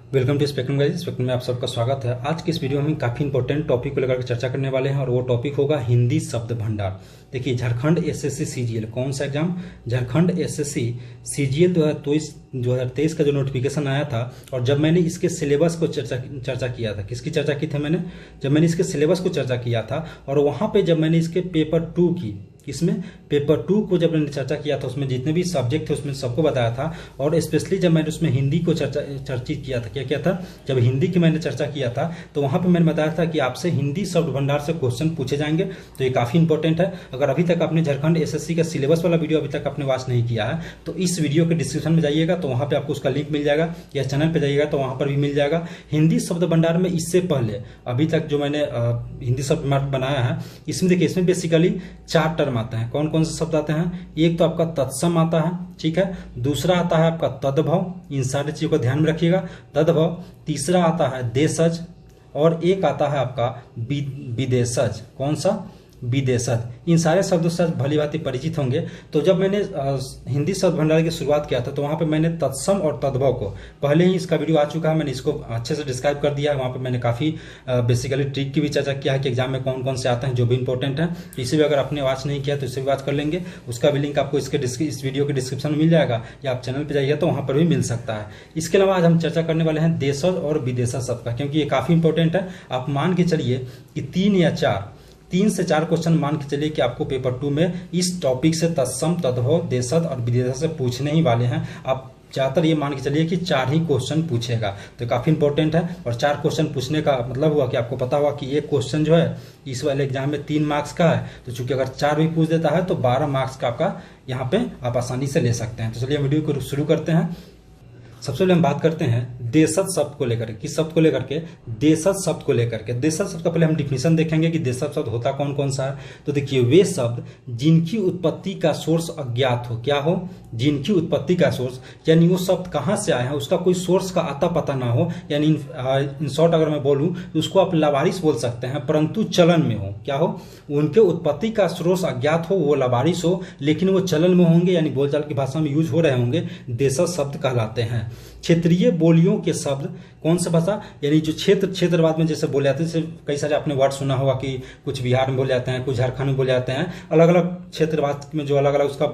Welcome to Spectrum guys. Spectrum में आप सबका स्वागत है। आज के इस वीडियो में हम काफी इंपॉर्टेंट टॉपिक को लेकर चर्चा करने वाले हैं और वो टॉपिक होगा हिंदी शब्द भंडार। देखिए, झारखंड एसएससी सीजीएल कौन सा एग्जाम, झारखंड एसएससी सीजीएल 2023 का जो नोटिफिकेशन आया था, और जब मैंने इसके सिलेबस को चर्चा किया था, किसकी चर्चा की थी मैंने, जब मैंने इसके सिलेबस को चर्चा किया था और वहां पे जब मैंने इसके पेपर 2 की, इसमें पेपर 2 को जब मैंने चर्चा किया था, उसमें जितने भी सब्जेक्ट थे उसमें सबको बताया था। और स्पेशली जब मैंने उसमें हिंदी को चर्चित किया था, क्या किया था, जब हिंदी की मैंने चर्चा किया था तो वहां पे मैंने बताया था कि आपसे हिंदी शब्द भंडार से क्वेश्चन पूछे जाएंगे। तो ये काफी इंपॉर्टेंट है। अगर अभी तक आपने झारखंड एसएससी का सिलेबस वाला वीडियो अभी तक आपने वॉच नहीं किया है तो इस वीडियो के डिस्क्रिप्शन में जाइएगा, तो वहां पर आपको उसका लिंक मिल जाएगा, या चैनल पर जाइएगा तो वहां पर भी मिल जाएगा। हिंदी शब्द भंडार में इससे पहले अभी तक जो मैंने हिंदी शब्द भंडार बनाया है, इसमें देखिए, इसमें बेसिकली 4 टर्म आते हैं। कौन कौन से शब्द आते हैं? एक तो आपका तत्सम आता है, ठीक है। दूसरा आता है आपका तद्भव, इन सारी चीजों को ध्यान में रखिएगा, तद्भव। तीसरा आता है देशज, और एक आता है आपका विदेशज। कौन सा? विदेशज। इन सारे शब्दों से भली भांति परिचित होंगे। तो जब मैंने हिंदी शब्द भंडार की शुरुआत किया था तो वहां पे मैंने तत्सम और तद्भव को, पहले ही इसका वीडियो आ चुका है, मैंने इसको अच्छे से डिस्क्राइब कर दिया है। वहां पे मैंने काफी बेसिकली ट्रिक की भी चर्चा किया है कि एग्जाम में कौन कौन से आते हैं जो भी इंपॉर्टेंट है। इसे भी अगर आपने वॉच नहीं किया तो इसे भी वॉच कर लेंगे, उसका भी लिंक आपको इस वीडियो के डिस्क्रिप्शन में मिल जाएगा, या आप चैनल पर जाइए तो वहां पर भी मिल सकता है। इसके अलावा आज हम चर्चा करने वाले हैं देशज और विदेशज शब्द का, क्योंकि ये काफी इंपॉर्टेंट है। आप मान के चलिए कि 3 से 4 क्वेश्चन मान के चलिए कि आपको पेपर 2 में इस टॉपिक से तत्सम, तद्भव, देशज और विदेशज से पूछने ही वाले हैं। आप ज्यादातर ये मान के चलिए कि 4 ही क्वेश्चन पूछेगा, तो काफी इंपॉर्टेंट है। और 4 क्वेश्चन पूछने का मतलब हुआ कि आपको पता हुआ कि एक क्वेश्चन जो है इस वाले एग्जाम में 3 मार्क्स का है, तो चूंकि अगर 4 भी पूछ देता है तो 12 मार्क्स का आपका यहाँ पे आप आसानी से ले सकते हैं। तो चलिए वीडियो को शुरू करते हैं। सबसे पहले हम बात करते हैं देशज शब्द को लेकर। किस शब्द को लेकर के? देशज शब्द को लेकर के। देशज शब्द का पहले हम डिफिनेशन देखेंगे कि देशज शब्द होता कौन कौन सा है। तो देखिए, वे शब्द जिनकी उत्पत्ति का सोर्स अज्ञात हो। क्या हो? जिनकी उत्पत्ति का सोर्स, यानी वो शब्द कहां से आए हैं उसका कोई सोर्स का आता पता ना हो, यानी इन शॉर्ट अगर मैं बोलूं तो उसको आप लावारिस बोल सकते हैं, परंतु चलन में हो। क्या हो? उनके उत्पत्ति का सोर्स अज्ञात हो, वो लावारिस हो, लेकिन वो चलन में होंगे, यानी बोलचाल की भाषा में यूज हो रहे होंगे, देशज शब्द कहलाते हैं। क्षेत्रीय बोलियों के शब्द, कौन सा भाषा, यानी जो क्षेत्रवाद में जैसे बोले जाते हैं, जैसे कई सारे आपने वर्ड सुना होगा कि कुछ बिहार में बोले जाते हैं, कुछ झारखंड में बोले जाते हैं, अलग अलग क्षेत्रवाद में जो अलग अलग उसका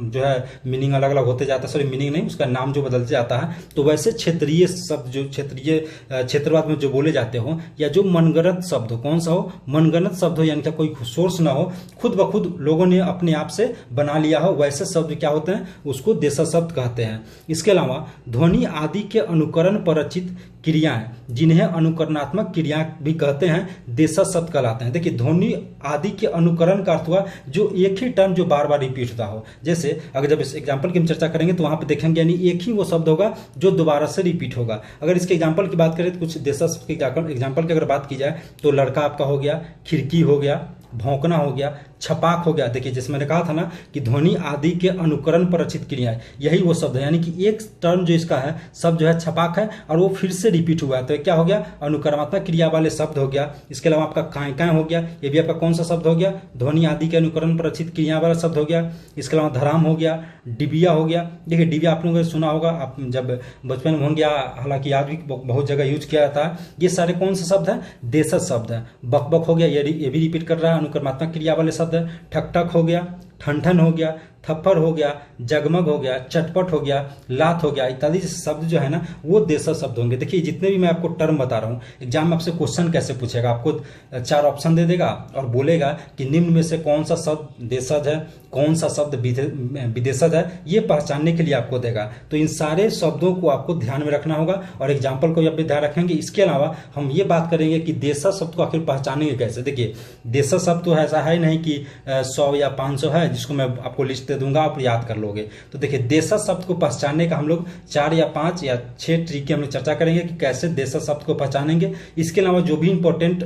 जो है मीनिंग अलग अलग होते जाता है, सॉरी मीनिंग नहीं, उसका नाम जो बदलते जाता है। तो वैसे क्षेत्रीय शब्द जो क्षेत्रवाद में जो बोले जाते हो, या जो मनगढ़ंत शब्द हो, कौन सा हो? मनगढ़ंत शब्द हो, यानी कि कोई सोर्स ना हो, खुद ब खुद लोगों ने अपने आप से बना लिया हो, वैसे शब्द क्या होते हैं? उसको देशज शब्द कहते हैं। इसके अलावा ध्वनि आदि के अनुकरण पर रचित क्रियाएं, जिन्हें अनुकरणात्मक क्रिया भी कहते हैं, देशज शब्द कहलाते हैं। देखिए, ध्वनि आदि के अनुकरण का अर्थ हुआ जो एक ही टर्म जो बार बार रिपीट होता हो। जैसे अगर जब इस एग्जांपल की हम चर्चा करेंगे तो वहां पे देखेंगे, यानी एक ही वो शब्द होगा जो दोबारा से रिपीट होगा। अगर इसके एग्जांपल की बात करें तो कुछ देशज के एग्जांपल की अगर बात की जाए तो लड़का आपका हो गया, खिड़की हो गया, भौंकना हो गया, छपाक हो गया। देखिए, जैसे मैंने कहा था ना कि ध्वनि आदि के अनुकरण पर रचित क्रियाएं, यही वो शब्द है, यानी कि एक टर्म जो इसका है शब्द जो है छपाक है और वो फिर से रिपीट हुआ है, तो क्या हो गया? अनुकर्मात्मक क्रिया वाले शब्द हो गया। इसके अलावा आपका काय काय हो गया, ये भी आपका कौन सा शब्द हो गया? ध्वनि आदि के अनुकरण पर रचित क्रिया वाला शब्द हो गया। इसके अलावा धराम हो गया, डिबिया हो गया। देखिए, डिबिया आप लोगों ने सुना होगा, आप जब बचपन में होंगे, हालांकि आज भी बहुत जगह यूज किया जाता है। ये सारे कौन से शब्द है? देशज शब्द है। बकबक हो गया, ये भी रिपीट कर रहा है, अनुकर्मात्मक क्रिया वाले शब्द है। ठक हो गया, ठन हो गया, थप्पड़ हो गया, जगमग हो गया, चटपट हो गया, लात हो गया, इत्यादि शब्द जो है ना वो देशज शब्द होंगे। देखिए, जितने भी मैं आपको टर्म बता रहा हूं, एग्जाम में आपसे क्वेश्चन कैसे पूछेगा, आपको 4 ऑप्शन दे देगा और बोलेगा कि निम्न में से कौन सा शब्द देशज है, कौन सा शब्द विदेशज है, ये पहचानने के लिए आपको देगा। तो इन सारे शब्दों को आपको ध्यान में रखना होगा और एग्जाम्पल को भी आप ध्यान रखेंगे। इसके अलावा हम ये बात करेंगे कि देशज शब्द को आखिर पहचानेंगे कैसे। देखिए, देशज शब्द तो ऐसा है नहीं कि 100 या 500 है जिसको मैं आपको लिस्ट दे दूंगा आप याद कर लोगे। तो देखिए, देशज शब्द को पहचानने का हम लोग 4 या 5 या 6 ट्रिक की हम लोग चर्चा करेंगे कि कैसे देशज शब्द को पहचानेंगे। इसके अलावा जो भी इंपॉर्टेंट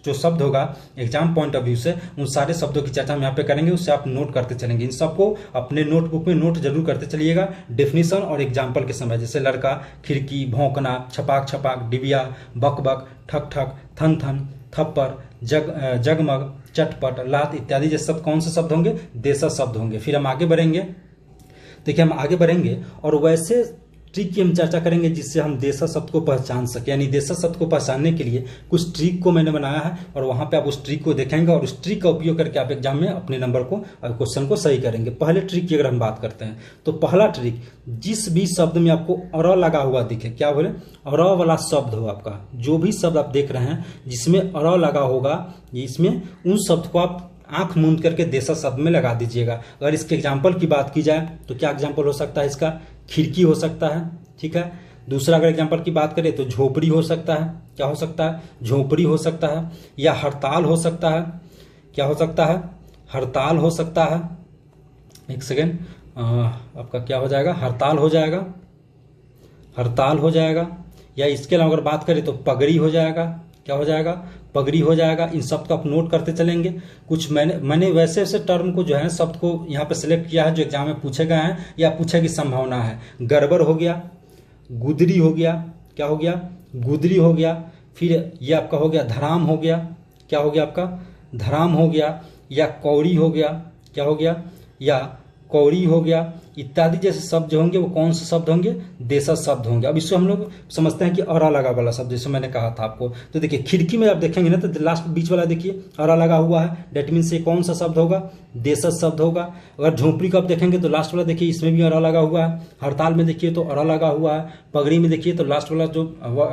जो शब्द होगा एग्जाम पॉइंट ऑफ व्यू से, उन सारे शब्दों की चर्चा हम यहाँ पे करेंगे, उससे आप नोट करते चलेंगे। इन सबको अपने नोटबुक में नोट जरूर करते चलिएगा, डेफिनेशन और एग्जाम्पल के समय, जैसे लड़का, खिड़की, भौंकना, छपाक छपाक, डिबिया, बक बक, ठक ठक, थन थन, थप्पड़, जगमग, चटपट, लात इत्यादि जैसे शब्द कौन से शब्द होंगे? देशज शब्द होंगे। फिर हम आगे बढ़ेंगे। देखिए, हम आगे बढ़ेंगे और वैसे ट्रिक की हम चर्चा करेंगे जिससे हम देशज शब्द को पहचान सके। यानी देशज शब्द को पहचानने के लिए कुछ ट्रिक को मैंने बनाया है और वहां पे आप उस ट्रिक को देखेंगे और उस ट्रिक का उपयोग करके आप एग्जाम में अपने नंबर को और क्वेश्चन को सही करेंगे। पहले ट्रिक की अगर हम बात करते हैं तो पहला ट्रिक, जिस भी शब्द में आपको अ लगा हुआ दिखे, क्या बोले, अ वाला शब्द हो आपका, जो भी शब्द आप देख रहे हैं जिसमें अ लगा होगा, इसमें उन शब्द को आप आंख मूंद करके देशज शब्द में लगा दीजिएगा। अगर इसके एग्जाम्पल की बात की जाए तो क्या एग्जाम्पल हो सकता है इसका, खिड़की हो सकता है, ठीक है। दूसरा अगर एग्जाम्पल की बात करें तो झोपड़ी हो सकता है, क्या हो सकता है, झोपड़ी हो सकता है, या हड़ताल हो सकता है, क्या हो सकता है, हड़ताल हो सकता है। एक सेकेंड, आपका क्या हो जाएगा, हड़ताल हो जाएगा, हड़ताल हो जाएगा। या इसके अलावा अगर बात करें तो पगड़ी हो जाएगा, क्या हो जाएगा, पगड़ी हो जाएगा। इन शब्द को आप नोट करते चलेंगे। कुछ मैंने वैसे वैसे टर्म को जो है शब्द को यहाँ पे सिलेक्ट किया है जो एग्जाम में पूछे गए हैं या पूछे की संभावना है। गड़बड़ हो गया, गुदरी हो गया, क्या हो गया, गुदरी हो गया। फिर ये आपका हो गया धराम हो गया, क्या हो गया आपका, धराम हो गया। या कौड़ी हो गया, क्या हो गया, या कौड़ी हो गया। इत्यादि जैसे शब्द जो होंगे वो कौन से शब्द होंगे, देशज शब्द होंगे। अब इसको हम लोग समझते हैं कि अरा लगा वाला शब्द, जैसे मैंने कहा था आपको। तो देखिए खिड़की में आप देखेंगे ना तो लास्ट बीच वाला देखिए अरा लगा हुआ है, डेट मीन्स ये कौन सा शब्द होगा, देशज शब्द होगा। अगर झोपड़ी को आप देखेंगे तो लास्ट वाला देखिए इसमें भी अरा लगा हुआ है। हड़ताल में देखिए तो अरा लगा हुआ है। पगड़ी में देखिए तो लास्ट वाला जो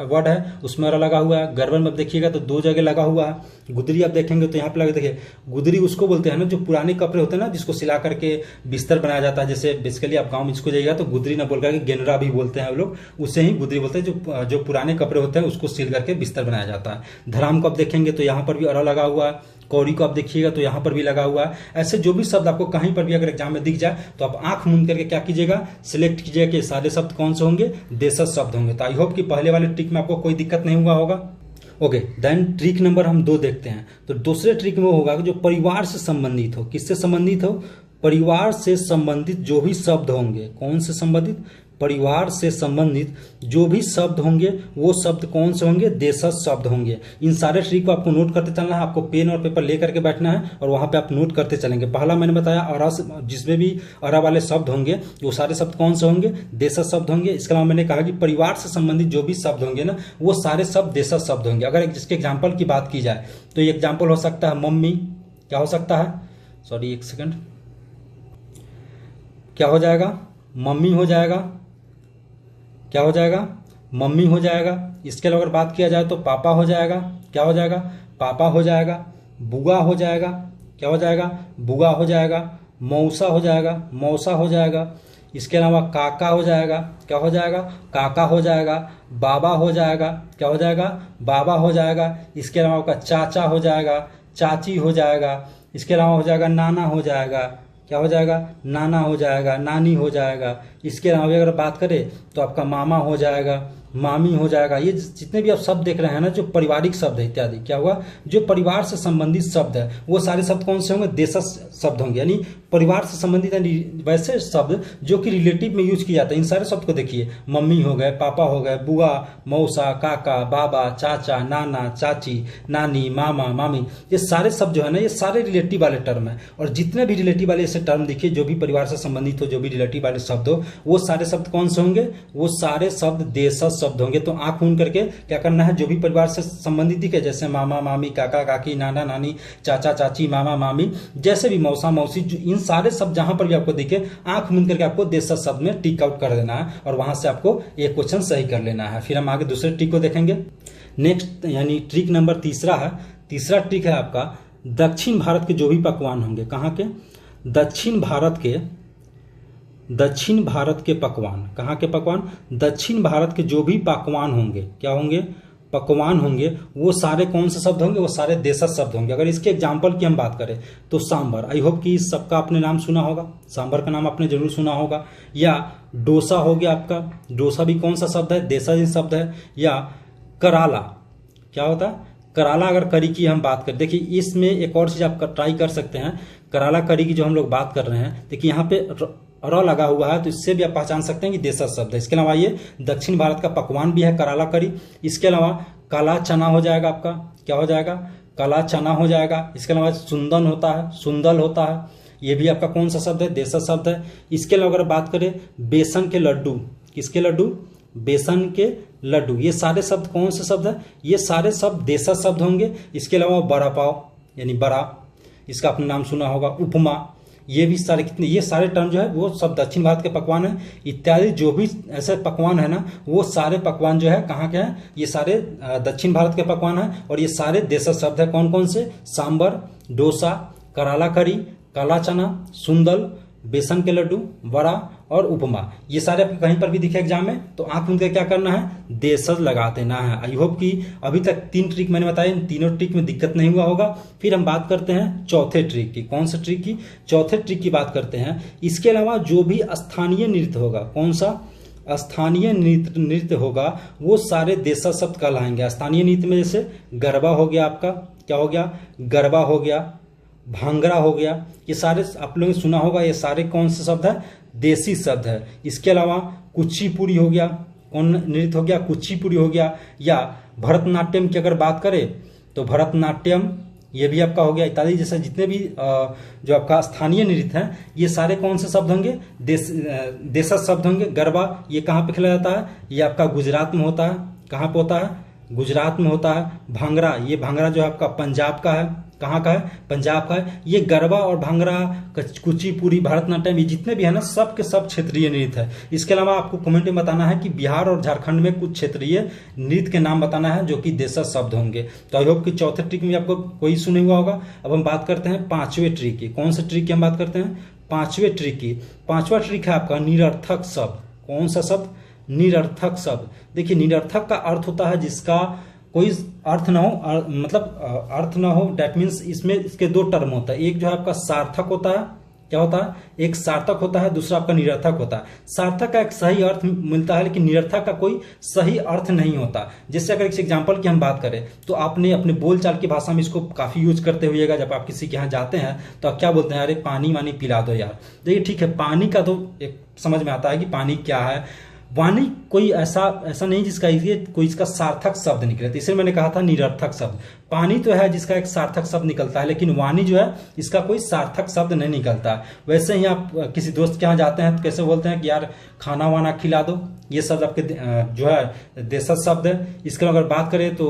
वर्ड है उसमें अरा लगा हुआ है। गड़बड़ में आप देखिएगा तो 2 जगह लगा हुआ है। गुदरी आप देखेंगे तो यहाँ पे लगा, देखिए गुदरी उसको बोलते हैं ना जो पुराने कपड़े होते हैं ना जिसको सिला करके बिस्तर बनाया जाता है। जैसे बेसिकली आप गाँव में इसको जाइएगा तो गुदरी ना बोल करके गेनरा भी बोलते हैं लोग, उससे ही गुदरी बोलते हैं। जो पुराने कपड़े होते हैं उसको सिल करके बिस्तर बनाया जाता है। धराम को आप देखेंगे तो यहाँ पर भी अरा लगा हुआ है। कौड़ी को आप देखिएगा तो यहाँ पर भी लगा हुआ है। ऐसे जो भी शब्द आपको कहीं पर भी अगर एग्जाम में दिख जाए तो आप आंख मूंद करके क्या कीजिएगा, सिलेक्ट कीजिएगा कि सारे शब्द कौन से होंगे, देशज शब्द होंगे। तो आई होप कि पहले वाले ट्रिक में आपको कोई दिक्कत नहीं हुआ होगा। ओके, देन ट्रिक नंबर हम 2 देखते हैं। तो दूसरे ट्रिक में होगा जो परिवार से संबंधित हो। किससे संबंधित हो, परिवार से संबंधित जो भी शब्द होंगे, कौन से संबंधित, परिवार से संबंधित जो भी शब्द होंगे वो शब्द कौन से होंगे, देशज शब्द होंगे। इन सारे ट्रिक को आपको नोट करते चलना है। आपको पेन और पेपर लेकर के बैठना है और वहां पे आप नोट करते चलेंगे। पहला मैंने बताया अरा, जिसमें भी अरा वाले शब्द होंगे वो सारे शब्द कौन से होंगे, देशज शब्द होंगे। इसके अलावा मैंने कहा कि परिवार से संबंधित जो भी शब्द होंगे ना वो सारे शब्द देशज शब्द होंगे। अगर जिसके एग्जाम्पल की बात की जाए तो ये एग्जाम्पल हो सकता है मम्मी, क्या हो सकता है, सॉरी एक सेकेंड, क्या हो जाएगा, मम्मी हो जाएगा, क्या हो जाएगा, मम्मी हो जाएगा। इसके अलावा अगर बात किया जाए तो पापा हो जाएगा, क्या हो जाएगा, पापा हो जाएगा। बुआ हो जाएगा, क्या हो जाएगा, बुआ हो जाएगा। मौसा हो जाएगा, मौसा हो जाएगा। इसके अलावा काका हो जाएगा, क्या हो जाएगा, काका हो जाएगा। बाबा हो जाएगा, क्या हो जाएगा, बाबा हो जाएगा। इसके अलावा आपका चाचा हो जाएगा, चाची हो जाएगा। इसके अलावा हो जाएगा नाना हो जाएगा, क्या हो जाएगा, नाना हो जाएगा, नानी हो जाएगा। इसके अलावा अगर बात करें तो आपका मामा हो जाएगा, मामी हो जाएगा। ये जितने भी आप शब्द देख रहे हैं ना जो पारिवारिक शब्द है इत्यादि, क्या हुआ, जो परिवार से संबंधित शब्द है वो सारे शब्द कौन से होंगे, देशज शब्द होंगे। यानी परिवार से संबंधित वैसे शब्द जो कि रिलेटिव में यूज किए जाते हैं। इन सारे शब्द को देखिए, मम्मी हो गए, पापा हो गए, बुआ, मौसा, काका, बाबा, चाचा, नाना, चाची, नानी, मामा, मामी, ये सारे शब्द जो है ना ये सारे रिलेटिव वाले टर्म है। और जितने भी रिलेटिव वाले ऐसे टर्म देखिए जो भी परिवार से संबंधित हो, जो भी रिलेटिव वाले शब्द हो, वो सारे शब्द कौन से होंगे, वो सारे शब्द देशज शब्द होंगे। तो आंख मूंद करके क्या करना है, जो भी परिवार से संबंधित दिखे जैसे मामा, मामी, काका, काकी, नाना, नानी, चाचा, चाची, मामा, मामी, जैसे भी मौसा, मौसी, इन सारे शब्द जहां पर भी आपको दिखे आंख मूंद करके आपको देशज शब्द में टिक आउट कर देना है और वहां से आपको एक क्वेश्चन सही कर लेना है। फिर हम आगे दूसरे ट्रिक को देखेंगे। नेक्स्ट यानी ट्रिक नंबर तीसरा है। तीसरा ट्रिक है आपका दक्षिण भारत के जो भी पकवान होंगे, कहाँ के, दक्षिण भारत के पकवान, कहाँ के पकवान, दक्षिण भारत के जो भी पकवान होंगे, क्या होंगे, पकवान होंगे, वो सारे कौन से शब्द होंगे, वो सारे देशज शब्द होंगे। अगर इसके एग्जाम्पल की हम बात करें तो सांभर, आई होप कि इस सबका आपने नाम सुना होगा, सांभर का नाम आपने जरूर सुना होगा। या डोसा हो गया आपका, डोसा भी कौन सा शब्द है, देशज शब्द है। या कराला, क्या होता है, कराला। अगर करी की हम बात करें, देखिए इसमें एक और चीज आप ट्राई कर सकते हैं। कराला करी की जो हम लोग बात कर रहे हैं, देखिए यहाँ पे र लगा हुआ है तो इससे भी आप पहचान सकते हैं कि देशज शब्द है। इसके अलावा ये दक्षिण भारत का पकवान भी है कराला करी। इसके अलावा काला चना हो जाएगा आपका, क्या हो जाएगा, काला चना हो जाएगा। इसके अलावा सुंदन होता है, सुंदल होता है, ये भी आपका कौन सा शब्द है, देशज शब्द है। इसके अलावा अगर बात करें बेसन के लड्डू, किसके लड्डू? बेसन के लड्डू। ये सारे शब्द कौन से शब्द है? ये सारे शब्द देशज शब्द होंगे। इसके अलावा बड़ा पाव यानी बड़ा, इसका आपने नाम सुना होगा। उपमा, ये भी सारे कितने, ये सारे टर्म जो है वो सब दक्षिण भारत के पकवान है। इत्यादि जो भी ऐसे पकवान है ना, वो सारे पकवान जो है कहाँ के हैं? ये सारे दक्षिण भारत के पकवान है और ये सारे देशज शब्द है। कौन कौन से? सांबर, डोसा, कराला करी, काला चना, सुंदल, बेसन के लड्डू, बड़ा और उपमा। ये सारे आपको कहीं पर भी दिखे एग्जाम में तो आंख मूंद के क्या करना है? देशज लगा देना है। आई होप कि अभी तक 3 ट्रिक मैंने बताया, इन तीनों ट्रिक में दिक्कत नहीं हुआ होगा। फिर हम बात करते हैं चौथे ट्रिक की। कौन सा ट्रिक की? चौथे ट्रिक की बात करते हैं। इसके अलावा जो भी स्थानीय नृत्य होगा, कौन सा? स्थानीय नृत्य होगा, वो सारे देशज शब्द कहलाएंगे। स्थानीय नृत्य में जैसे गरबा हो गया, आपका क्या हो गया? गरबा हो गया, भांगड़ा हो गया, ये सारे आप लोगों ने सुना होगा। ये सारे कौन से शब्द है? देसी शब्द है। इसके अलावा कुचिपुड़ी हो गया, कौन नृत्य हो गया? कुचिपुड़ी हो गया। या भरतनाट्यम की अगर बात करें तो भरतनाट्यम ये भी आपका हो गया। इत्यादि जैसे जितने भी जो आपका स्थानीय नृत्य है, ये सारे कौन से शब्द होंगे? देशज शब्द होंगे। गरबा ये कहाँ पे खेला जाता है? ये आपका गुजरात में होता है। कहाँ पे होता है? गुजरात में होता है। भांगड़ा, ये भांगड़ा जो है आपका पंजाब का है। कहाँ का है? पंजाब का है। ये गरबा और भांगड़ा, कुचिपुड़ी, भरतनाट्यम, ये जितने भी है ना, सब के सब क्षेत्रीय नृत्य है। इसके अलावा आपको कमेंट में बताना है कि बिहार और झारखंड में कुछ क्षेत्रीय नृत्य के नाम बताना है जो कि देशज शब्द होंगे। तो आई होप कि चौथे ट्रिक में आपको कोई सुने हुआ होगा। अब हम बात करते हैं पांचवें ट्रिक की। कौन से ट्रिक की हम बात करते हैं? पांचवें ट्रिक की। पांचवा ट्रिक है आपका निरर्थक शब्द। कौन सा शब्द? निरर्थक शब्द। देखिए, निरर्थक का अर्थ होता है जिसका कोई अर्थ ना हो, मतलब अर्थ ना हो। डेट मीन्स इसमें इसके 2 टर्म होता है। एक जो है आपका सार्थक होता है। क्या होता है? एक सार्थक होता है, दूसरा आपका निरर्थक होता है। सार्थक का एक सही अर्थ मिलता है, लेकिन निरर्थक का कोई सही अर्थ नहीं होता। जैसे अगर इस एग्जाम्पल की हम बात करें तो आपने अपने बोलचाल की भाषा में इसको काफी यूज करते हुएगा। जब आप किसी के यहाँ जाते हैं तो आप क्या बोलते हैं? अरे पानी वानी पिला दो यार। देखिए, ठीक है, पानी का तो एक समझ में आता है कि पानी क्या है। वाणी कोई ऐसा नहीं जिसका ये कोई इसका सार्थक शब्द निकले, तो इसलिए मैंने कहा था निरर्थक शब्द। पानी तो है जिसका एक सार्थक शब्द निकलता है, लेकिन वाणी जो है इसका कोई सार्थक शब्द नहीं निकलता। वैसे ही आप किसी दोस्त के यहाँ जाते हैं तो कैसे बोलते हैं कि यार खाना वाना खिला दो। ये शब्द आपके जो है देशज शब्द है। इसके अगर बात करें तो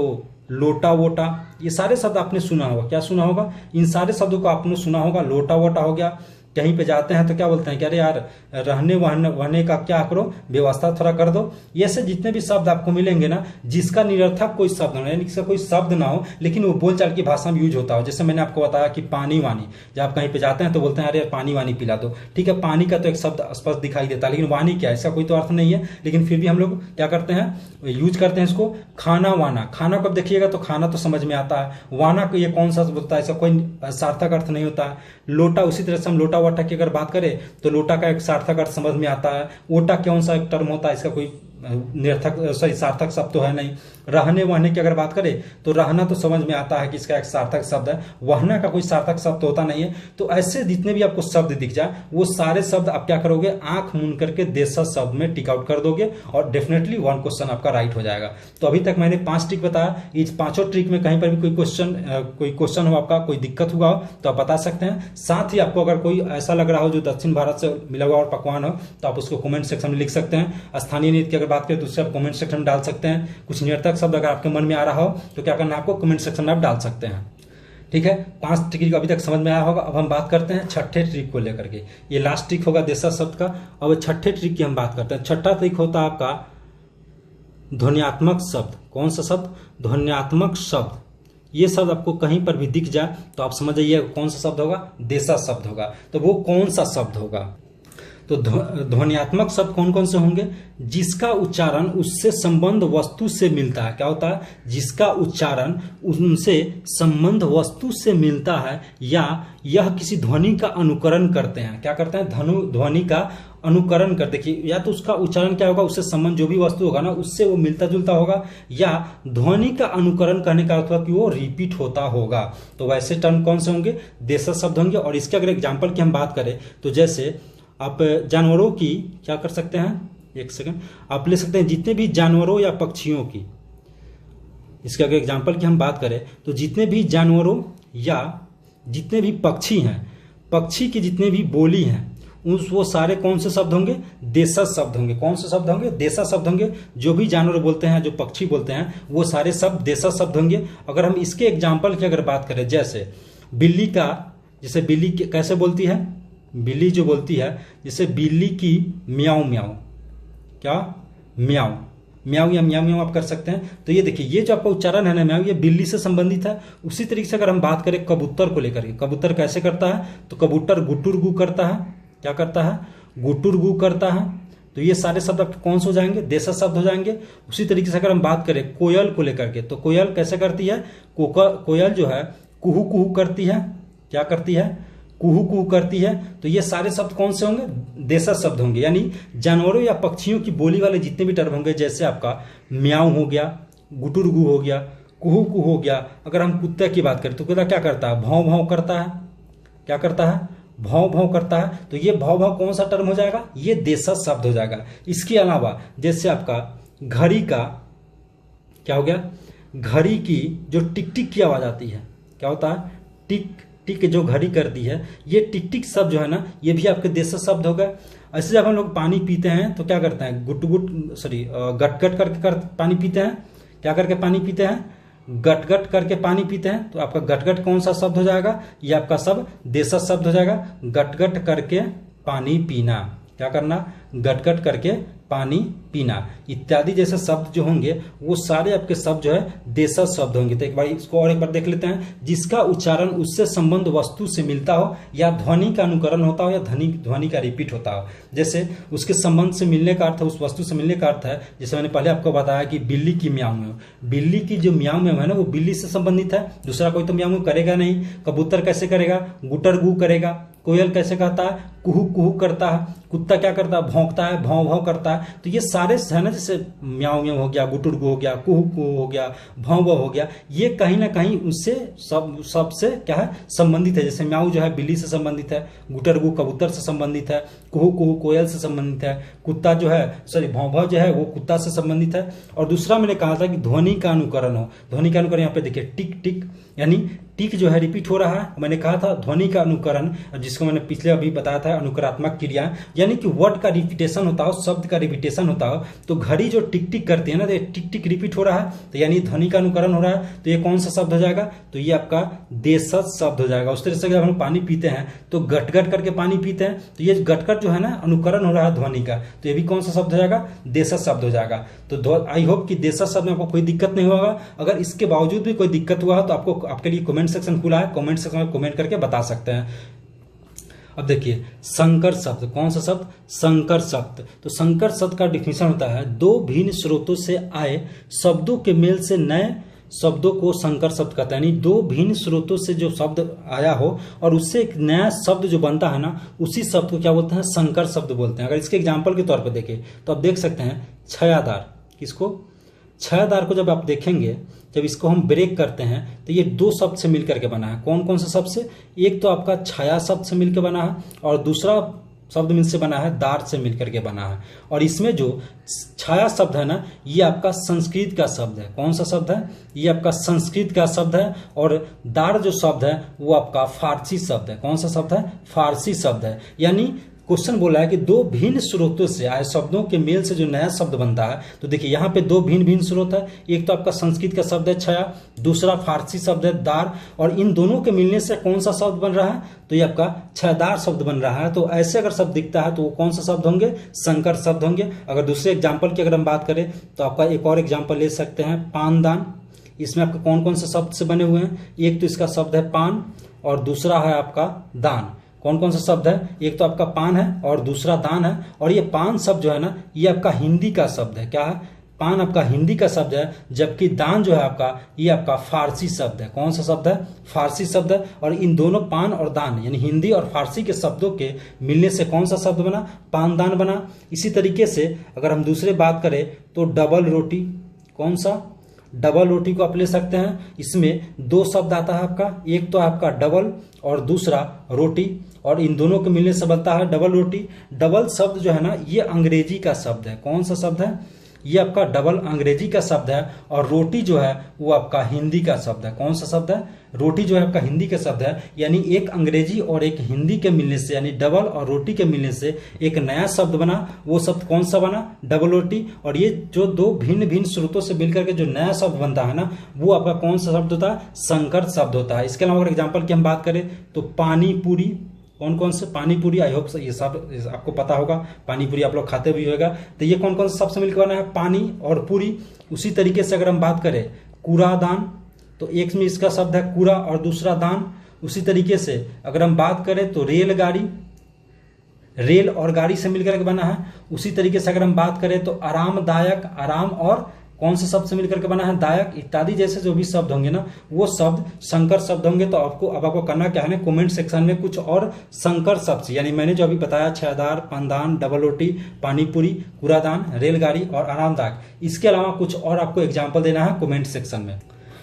लोटा वोटा, ये सारे शब्द आपने सुना होगा। क्या सुना होगा? इन सारे शब्दों को आपने सुना होगा। लोटा वोटा हो गया। कहीं पे जाते हैं तो क्या बोलते हैं कि अरे यार रहने वहने का क्या करो, व्यवस्था थोड़ा कर दो। ये से जितने भी शब्द आपको मिलेंगे ना, जिसका निरर्थक कोई शब्द ना हो, यानी इसका कोई शब्द ना हो लेकिन वो बोलचाल की भाषा में यूज होता हो। जैसे मैंने आपको बताया कि पानी वानी, जब आप कहीं पे जाते हैं तो बोलते हैं अरे पानी वानी पिला दो। ठीक है, पानी का तो एक शब्द स्पष्ट दिखाई देता है, लेकिन वानी क्या है, इसका कोई तो अर्थ नहीं है। लेकिन फिर भी हम लोग क्या करते हैं? यूज करते हैं इसको। खाना वाना, खाना को देखिएगा तो खाना तो समझ में आता है। वाना को ये कौन सा होता है? इसका कोई सार्थक अर्थ नहीं होता है। लोटा, उसी तरह से हम लोटा वाटा की अगर बात करें तो लोटा का एक सार्थक अर्थ समझ में आता है। ओटा कौन सा एक टर्म होता है? इसका कोई निरर्थक सार्थक शब्द तो है नहीं। रहने वहने की अगर बात करें तो रहना तो समझ में आता है कि इसका एक सार्थक शब्द है। वहना का कोई सार्थक शब्द होता नहीं है। तो ऐसे जितने भी आपको शब्द दिख जाए वो सारे शब्द आप क्या करोगे? आंख मूंद करके देशज शब्द में टिक आउट कर दोगे और डेफिनेटली 1 क्वेश्चन आपका राइट हो जाएगा। तो अभी तक मैंने 5 ट्रिक बताया। इस 5 ट्रिक में कहीं पर भी कोई क्वेश्चन हो, आपका कोई दिक्कत हुआ हो तो आप बता सकते हैं। साथ ही आपको अगर कोई ऐसा लग रहा हो जो दक्षिण भारत से मिला हुआ और पकवान हो तो आप उसको कमेंट सेक्शन में लिख सकते हैं। स्थानीय नृत्य की अगर बात करें तो उससे आप कमेंट सेक्शन में डाल सकते हैं। कुछ निरर्थक शब्द अगर आपके मन में आ रहा हो तो क्या करना है? आपको कमेंट सेक्शन में आप डाल सकते हैं। ठीक है, 5 ट्रिक अभी तक समझ में आया होगा। अब हम बात करते हैं छठे ट्रिक को लेकर के। ये लास्ट ट्रिक होगा देशज शब्द का। अब छठे ट्रिक की हम बात करते हैं। छठा ट्रिक होता है आपका ध्वन्यात्मक शब्द। कौन सा शब्द? ध्वन्यात्मक शब्द। ये शब्द आपको कहीं पर भी दिख जाए तो आप समझ जाइए कौन सा शब्द होगा? देशज शब्द होगा। तो वो कौन सा शब्द होगा? तो ध्वन्यात्मक शब्द कौन कौन से होंगे? जिसका उच्चारण उससे संबंध वस्तु से मिलता है। क्या होता है? जिसका उच्चारण उनसे संबंध वस्तु से मिलता है या यह किसी ध्वनि का अनुकरण करते हैं। क्या करते हैं? ध्वनि का अनुकरण कर। देखिए, या तो उसका उच्चारण क्या होगा? उससे संबंध जो भी वस्तु होगा ना उससे वो मिलता जुलता होगा, या ध्वनि का अनुकरण करने का अर्थ कि वो रिपीट होता होगा। तो वैसे टर्म कौन से होंगे? देशज शब्द होंगे। और इसके अगर एग्जाम्पल की हम बात करें तो जैसे आप जानवरों की क्या कर सकते हैं? एक सेकंड, आप ले सकते हैं जितने भी जानवरों या पक्षियों की, इसके अगर एग्जाम्पल की हम बात करें तो जितने भी जानवरों या जितने भी पक्षी हैं, पक्षी की जितने भी बोली हैं वो सारे कौन से शब्द होंगे? देशज शब्द होंगे। कौन से शब्द होंगे? देशज शब्द होंगे। जो भी जानवर बोलते हैं, जो पक्षी बोलते हैं, वो सारे शब्द देशज शब्द होंगे। अगर हम इसके एग्जाम्पल की अगर बात करें, जैसे बिल्ली का, जैसे बिल्ली कैसे बोलती है? बिल्ली जो बोलती है, जैसे बिल्ली की म्याऊ म्याऊ, क्या? म्याऊ म्याऊ या म्याऊ म्याऊ आप कर सकते हैं। तो ये देखिए, ये जो आपका उच्चारण है ना म्याऊ, ये बिल्ली से संबंधित है। उसी तरीके से अगर हम बात करें कबूतर को लेकर के, कबूतर कैसे करता है? तो कबूतर गुटुर गु करता है। क्या करता है? गुटुर गु करता है। तो ये सारे शब्द आपके कौन से हो जाएंगे? देशज शब्द हो जाएंगे। उसी तरीके से अगर हम बात करें कोयल को लेकर के, तो कोयल कैसे करती है? कोयल जो है कुहू कुहू करती है। क्या करती है? कुहू कुहू करती है। तो ये सारे शब्द कौन से होंगे? देशज शब्द होंगे। यानी जानवरों या पक्षियों की बोली वाले जितने भी टर्म होंगे, जैसे आपका म्याऊ हो गया, गुटुरगु हो गया, कुहू कुहू हो गया। अगर हम कुत्ते की बात करें तो कुत्ता क्या करता है? भौं भौं करता है। क्या करता है? भौं भौं करता है। तो ये भौं भौं कौन सा टर्म हो जाएगा? ये देशज शब्द हो जाएगा। इसके अलावा जैसे आपका घड़ी का क्या हो गया? घड़ी की जो टिक टिक की आवाज आती है, क्या होता है? टिक टिक जो घड़ी करती है, ये टिक टिक शब्द जो है ना, ये भी आपके देशज शब्द हो गए। ऐसे जब हम लोग पानी पीते हैं तो क्या करते हैं? गुट गुट गट गट करके पानी पीते हैं। क्या करके पानी पीते हैं? गट गट करके पानी पीते हैं। तो आपका गट गट कौन सा शब्द हो जाएगा? ये आपका सब देशज शब्द हो जाएगा। गट गट करके पानी पीना। क्या करना? गट गट करके पानी पीना इत्यादि जैसे शब्द जो होंगे, वो सारे आपके शब्द जो है देशज शब्द होंगे। तो एक बार इसको और एक बार देख लेते हैं। जिसका उच्चारण उससे संबंध वस्तु से मिलता हो, या ध्वनि का अनुकरण होता हो, या ध्वनि का रिपीट होता हो। जैसे उसके संबंध से मिलने का अर्थ, उस वस्तु से मिलने का अर्थ है, जैसे मैंने पहले आपको बताया कि बिल्ली की म्याऊ म्याऊ, बिल्ली की जो म्याऊ म्याऊ है ना, वो बिल्ली से संबंधित है। दूसरा कोई तो म्याऊ म्याऊ करेगा नहीं। कबूतर कैसे करेगा? गुटर गु करेगा। कोयल कैसे कहता है? कुहू कुहू करता है। कुत्ता क्या करता है? भौंकता है, भौं भौं करता है। तो ये सारे है ना, जैसे म्याऊ म्याऊ हो गया, गुटुरगु हो गया, कुहू कुहू हो गया, भौं भौं हो गया, ये कहीं ना कहीं उससे सबसे क्या है? संबंधित है। जैसे म्याऊ जो है बिल्ली से संबंधित है, गुटरगु कबूतर से संबंधित है, कुहू कुहू कोयल से संबंधित है, कुत्ता जो है भौं भौं जो है वो कुत्ता से संबंधित है। और दूसरा मैंने कहा था कि ध्वनि का अनुकरण हो। ध्वनि का अनुकरण यहाँ पे देखिए, टिक टिक, यानी टिक जो है रिपीट हो रहा है। मैंने कहा था ध्वनि का अनुकरण, जिसको मैंने पिछले अभी बताया था अनुकरात्मक क्रिया, यानी कि वर्ड का रिपीटेशन होता हो, शब्द का रिपीटेशन होता हो। तो घड़ी जो टिक टिक करती है ना, तो टिक टिक रिपीट हो रहा है, तो यानी ध्वनि का अनुकरण हो रहा है। तो ये कौन सा शब्द हो जाएगा? तो ये आपका देशज शब्द हो जाएगा। उस तरह से जब हम पानी पीते हैं तो गट गट करके पानी पीते हैं, तो ये गट गट जो है ना, अनुकरण हो रहा है ध्वनि का, तो ये भी कौन सा शब्द हो जाएगा? देशज शब्द हो जाएगा। तो आई होप कि देशज शब्द में आपको कोई दिक्कत नहीं होगा। अगर इसके बावजूद भी कोई दिक्कत हुआ तो आपको, आपके लिए कमेंट सेक्शन खुला है, कमेंट सेक्शन में कमेंट करके बता सकते हैं। अब देखिए संकर शब्द, कौन सा शब्द? संकर शब्द। तो संकर शब्द का डिफिनेशन होता है, दो भिन्न स्रोतों से आए शब्दों के मेल से नए शब्दों को संकर शब्द कहते हैं। यानी दो भिन्न स्रोतों से जो शब्द आया हो और उससे एक नया शब्द जो बनता है ना, उसी शब्द को क्या बोलते हैं? संकर शब्द बोलते हैं। अगर इसके एग्जाम्पल के तौर पर देखें तो आप देख सकते हैं छायादार। किसको? छायादार को जब आप देखेंगे, जब इसको हम ब्रेक करते हैं तो ये दो शब्द से मिलकर के बना है। कौन कौन से शब्द से? एक तो आपका छाया शब्द से मिलकर बना है, और दूसरा शब्द मिल से बना है दार से मिलकर के बना है। और इसमें जो छाया शब्द है ना, ये आपका संस्कृत का शब्द है। कौन सा शब्द है? ये आपका संस्कृत का शब्द है। और दार जो शब्द है वो आपका फारसी शब्द है। कौन सा शब्द है? फारसी शब्द है। यानी क्वेश्चन बोला है कि दो भिन्न स्रोतों से आए शब्दों के मेल से जो नया शब्द बनता है। तो देखिए यहाँ पे दो भिन्न भिन्न स्रोत है। एक तो आपका संस्कृत का शब्द है छाया, दूसरा फारसी शब्द है दार, और इन दोनों के मिलने से कौन सा शब्द बन रहा है? तो ये आपका छायादार शब्द बन रहा है। तो ऐसे अगर शब्द दिखता है तो वो कौन सा शब्द होंगे? संकर शब्द होंगे। अगर दूसरे एग्जाम्पल की अगर हम बात करें तो आपका एक और एग्जाम्पल ले सकते हैं, पानदान। इसमें आपका कौन कौन से शब्द से बने हुए हैं? एक तो इसका शब्द है पान, और दूसरा है आपका दान। कौन कौन सा शब्द है? एक तो आपका पान है और दूसरा दान है। और ये पान शब्द जो है ना, ये आपका हिंदी का शब्द है। क्या है? पान आपका हिंदी का शब्द है, जबकि दान जो है आपका, ये आपका फारसी शब्द है। कौन सा शब्द है? फारसी शब्द है। और इन दोनों पान और दान, यानी हिंदी और फारसी के शब्दों के मिलने से कौन सा शब्द बना? पानदान बना। इसी तरीके से अगर हम दूसरे बात करें तो डबल रोटी, कौन सा? डबल रोटी को आप ले सकते हैं। इसमें दो शब्द आता है आपका, एक तो आपका डबल और दूसरा रोटी, और इन दोनों के मिलने से बनता है डबल रोटी। डबल शब्द जो है ना, ये अंग्रेजी का शब्द है। कौन सा शब्द है? ये आपका डबल अंग्रेजी का शब्द है, और रोटी जो है वो आपका हिंदी का शब्द है। कौन सा शब्द है? रोटी जो है आपका हिंदी का शब्द है। यानी एक अंग्रेजी और एक हिंदी के मिलने से, यानी डबल और रोटी के मिलने से एक नया शब्द बना। वो शब्द कौन सा बना? डबल रोटी। और ये जो दो भिन्न भिन्न स्रोतों से मिलकर के जो नया शब्द बनता है ना, वो आपका कौन सा शब्द होता है? संकर शब्द होता है। इसके अलावा अगर एग्जाम्पल की हम बात करें तो पानी पूरी, कौन कौन से? पानी पूरी, आई होप ये सब आपको पता होगा, पानी पूरी आप लोग खाते भी होगा। तो ये कौन कौन से शब्द से मिलकर बना है? पानी और पूरी। उसी तरीके से अगर हम बात करें कूड़ादान, तो एक में इसका शब्द है कूड़ा और दूसरा दान। उसी तरीके से अगर हम बात करें तो रेलगाड़ी, रेल और गाड़ी से मिलकर के बना है। उसी तरीके से अगर हम बात करें तो आरामदायक, आराम और कौन से शब्द से मिलकर के बना है? दायक इत्यादि जैसे जो भी शब्द होंगे ना, वो शब्द संकर शब्द होंगे। तो आपको करना क्या है? कमेंट सेक्शन में कुछ और संकर शब्द, यानी मैंने जो अभी बताया छायादार, पानदान, डबल रोटी, पानीपुरी, कूड़ादान, रेलगाड़ी और आरामदायक, इसके अलावा कुछ और आपको एग्जाम्पल देना है कमेंट सेक्शन में।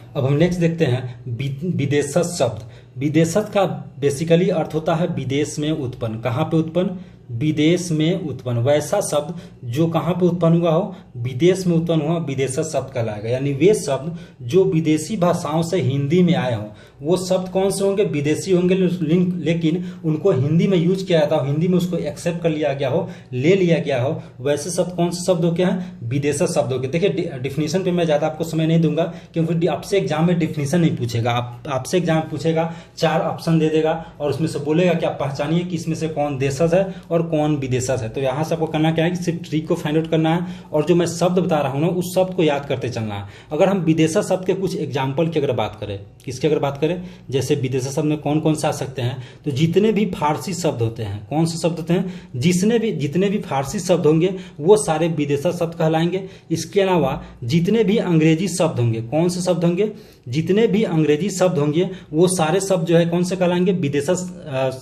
अब हम नेक्स्ट देखते हैं विदेशज शब्द। विदेशज का बेसिकली अर्थ होता है विदेश में उत्पन्न। कहाँ पे उत्पन्न? विदेश में उत्पन्न। वैसा शब्द जो कहाँ पे उत्पन्न हुआ हो? विदेश में उत्पन्न हुआ, विदेशज शब्द कहलाएगा। यानी वे शब्द जो विदेशी भाषाओं से हिंदी में आए हों, वो शब्द कौन से होंगे? विदेशी होंगे, लेकिन उनको हिंदी में यूज किया जाता हो, हिंदी में उसको एक्सेप्ट कर लिया गया हो, ले लिया गया हो, वैसे शब्द कौन से शब्द हो गए हैं? विदेशज शब्द हो गए। देखिए डिफिनीशन पे मैं ज्यादा आपको समय नहीं दूंगा, क्योंकि आपसे एग्जाम में डिफिनीशन नहीं पूछेगा। आपसे एग्जाम में पूछेगा, 4 ऑप्शन दे देगा और उसमें से बोलेगा कि आप पहचानिए कि इसमें से कौन देशज है और कौन विदेशज है। तो यहाँ से आपको करना क्या है कि सिर्फ ट्रिक को फाइंड आउट करना है, और जो मैं शब्द बता रहा हूँ ना, उस शब्द को याद करते चलना है। अगर हम विदेशज शब्द के कुछ एग्जाम्पल की अगर बात करें, किसकी अगर बात करें, जैसे विदेशज शब्द में कौन कौन से आ सकते हैं, तो जितने भी फारसी शब्द होते हैं, कौन से शब्द होते हैं? जितने भी फारसी शब्द होंगे वो सारे विदेशज शब्द कहलाएंगे। इसके अलावा जितने भी अंग्रेजी शब्द होंगे, कौन से शब्द होंगे? जितने भी अंग्रेजी शब्द होंगे वो सारे शब्द जो है कौन से कहलाएंगे? विदेशज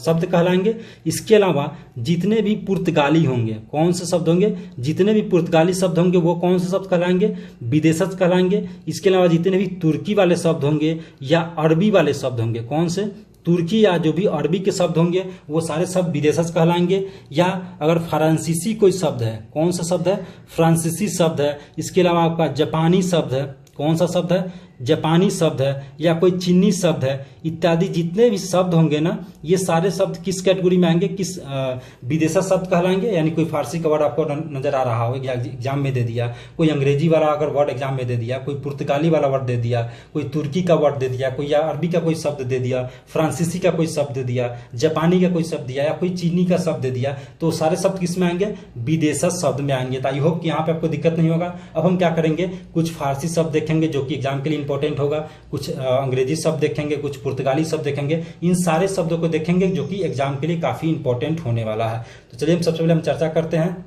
शब्द कहलाएंगे। इसके अलावा जितने भी पुर्तगाली होंगे, कौन से शब्द होंगे? जितने भी पुर्तगाली शब्द होंगे वो कौन से शब्द कहलाएंगे? विदेशज कहलाएंगे। इसके अलावा जितने भी तुर्की वाले शब्द होंगे या अरबी वाले शब्द होंगे, कौन से? तुर्की या जो भी अरबी के शब्द होंगे वो सारे शब्द विदेशज कहलाएंगे। या अगर फ्रांसीसी कोई शब्द है, कौन सा शब्द है? फ्रांसीसी शब्द है। इसके अलावा आपका जापानी शब्द है, कौन सा शब्द है? जापानी शब्द है। या कोई चीनी शब्द है, इत्यादि जितने भी शब्द होंगे ना, ये सारे शब्द किस कैटेगरी में आएंगे? किस विदेशज शब्द कहलाएंगे। यानी कोई फारसी का वर्ड आपको नजर आ रहा हो, एग्जाम में दे दिया, कोई अंग्रेजी वाला अगर वर्ड एग्जाम में दे दिया, कोई पुर्तगाली वाला वर्ड दे दिया, कोई तुर्की का वर्ड दे दिया, कोई या अरबी का कोई शब्द दे दिया, फ्रांसीसी का कोई शब्द दे दिया, जापानी का कोई शब्द दिया, या कोई चीनी का शब्द दे दिया, तो सारे शब्द किस में आएंगे? विदेशज शब्द में आएंगे। तो आई होप कि यहाँ पे आपको दिक्कत नहीं होगा। अब हम क्या करेंगे, कुछ फारसी शब्द देखेंगे जो कि एग्जाम के लिए इंपॉर्टेंट होगा, कुछ अंग्रेजी शब्द देखेंगे, कुछ पुर्तगाली शब्द देखेंगे। इन सारे शब्दों को देखेंगे जो कि एग्जाम के लिए काफी इंपॉर्टेंट होने वाला है। तो चलिए हम सबसे पहले चर्चा करते हैं।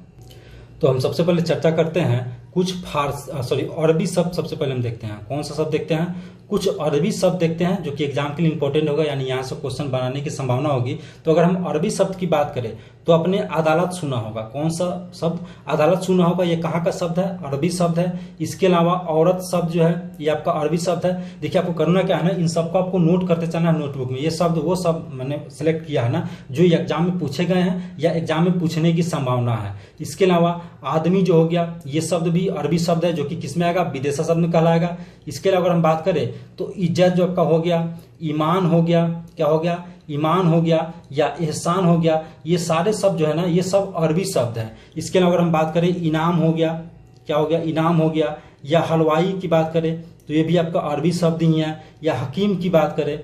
तो हम सबसे पहले चर्चा करते हैं कुछ अरबी शब्द। सबसे पहले हम देखते हैं कौन सा शब्द देखते हैं, कुछ अरबी शब्द देखते हैं जो कि एग्जाम के लिए इंपॉर्टेंट होगा, यानी यहाँ से क्वेश्चन बनाने की संभावना होगी। तो अगर हम अरबी शब्द की बात करें तो अपने अदालत सुना होगा। कौन सा शब्द? अदालत सुना होगा। ये कहाँ का शब्द है? अरबी शब्द है। इसके अलावा औरत शब्द जो है ये आपका अरबी शब्द है। देखिए आपको करना क्या है ना, इन सबको आपको नोट करते चलना है नोटबुक में। ये शब्द वो शब्द मैंने सिलेक्ट किया है ना जो एग्जाम में पूछे गए हैं या एग्जाम में पूछने की संभावना है। इसके अलावा आदमी जो हो गया, ये शब्द भी अरबी शब्द है जो कि किसमें आएगा? विदेशज शब्द में कहलाएगा। इसके अलावा अगर हम बात करें तो इज्जत जो आपका हो गया, ईमान हो गया, क्या हो गया? ईमान हो गया या एहसान हो गया, ये सारे शब्द जो है ना ये सब अरबी शब्द हैं। इसके अलावा अगर हम बात करें इनाम हो गया, क्या हो गया? इनाम हो गया। या हलवाई की बात करें तो ये भी आपका अरबी शब्द ही है। या हकीम की बात करें,